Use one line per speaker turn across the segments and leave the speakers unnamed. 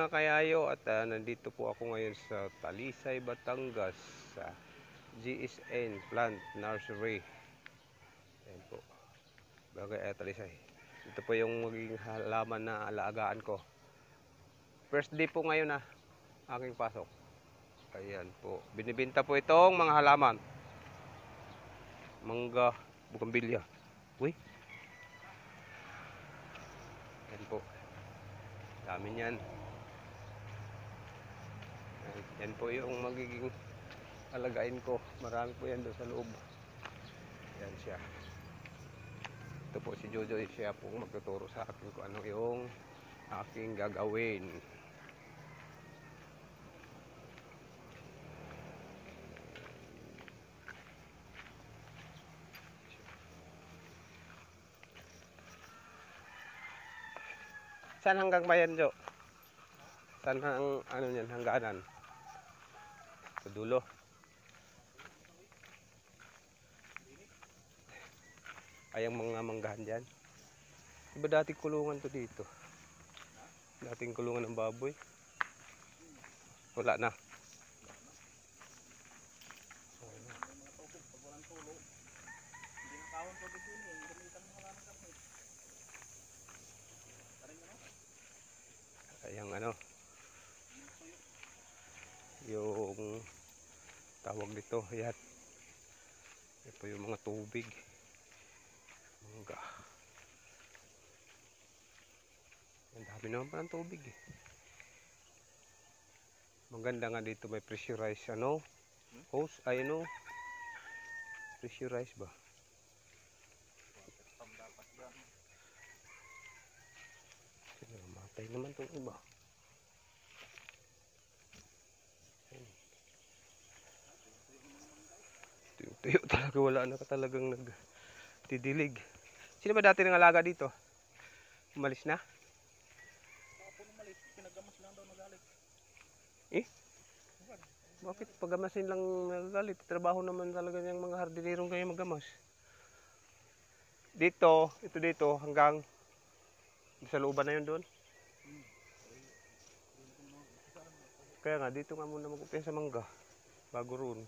mga kayayo at nandito po ako ngayon sa Talisay, Batangas sa GSN Plant Nursery. Ayan po. Bagay Talisay. Ito po yung magiging halaman na alagaan ko. First day po ngayon aking pasok. Ayan po. Binibenta po itong mga halaman. Mangga, bugambilya. Uy. Ayan po. Dami niyan. Yan po yung magiging alagain ko. Marami po yan doon sa loob. Yan siya. Ito po si Jojo. Siya po magtuturo sa akin kung ano yung aking gagawin. Saan hanggang bayan, Jo? Saan ang ano niyan, hangganan? Sa dulo. Ay, ang mga manggahan dyan. Diba dating kulungan to dito? Dating kulungan ng baboy. Wala na. Ayang ano, yung tawag dito, yan. Yan po yung mga tubig. Mangga. Ang dami naman pa ng tubig eh. Maganda nga dito, may pressurized hose, ay pressurized ba? Matay naman itong iba. Tuyo talaga, wala na ka talagang nagdidilig. Sino ba dati nang alaga dito? Umalis na?
Pinagamas lang daw nagalit.
Eh? Bakit pagamasin lang nagalit? Trabaho naman talaga niyang mga hardinirong kayo magamas. Dito, ito dito, hanggang sa looban na yun doon. Kaya nga, dito nga muna mag-upyan sa mangga. Bago roon.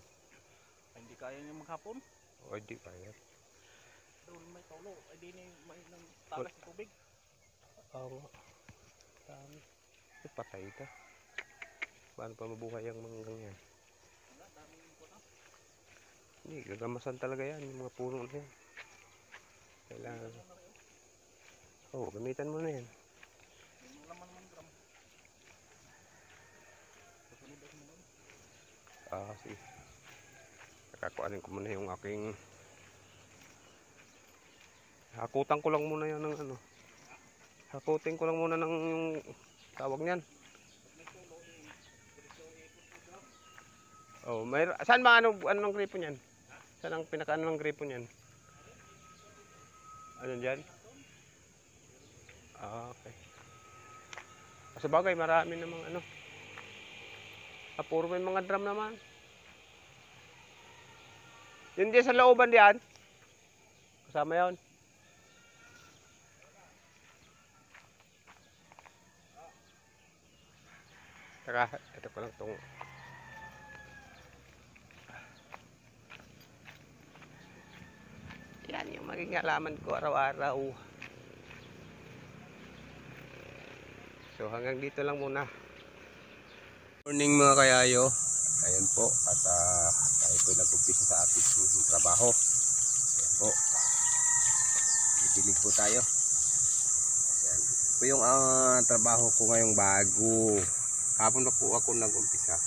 Ay, hindi kaya niya maghapon?
O, hindi kaya.
Doon may taulo. Ay, di may talas ng tubig.
Oo. Dami. Patay ka. Paano pa mabuhay ang manggang yan?
Wala, dami yung puno.
Hindi, gagamasan talaga yan. Yung mga puno na yan. Kailangan. Oo, gamitan mo na yan.
Yung laman ng gram.
Sige. Nakakuanin ko muna yung aking hakutan ko lang muna yan ng hakutin ko lang muna ng yung tawag niyan. Oh, saan ba anong gripo niyan? Saan ang pinakaano ng gripo niyan? Ano diyan? Okay. Kasi bagay marami namang puro may mga drum naman. Yun din sa looban diyan. Kasama yun. Saka, ito pa lang itong yan yung magiging halaman ko araw-araw. So hanggang dito lang muna. Morning mga kayayo. Ayan po. At tayo po nag-umpisa sa ating trabaho. Ayan po. Didilig po tayo. Ayan. Ito po yung trabaho ko ngayong bago. Kapon na po ako nag-umpisa.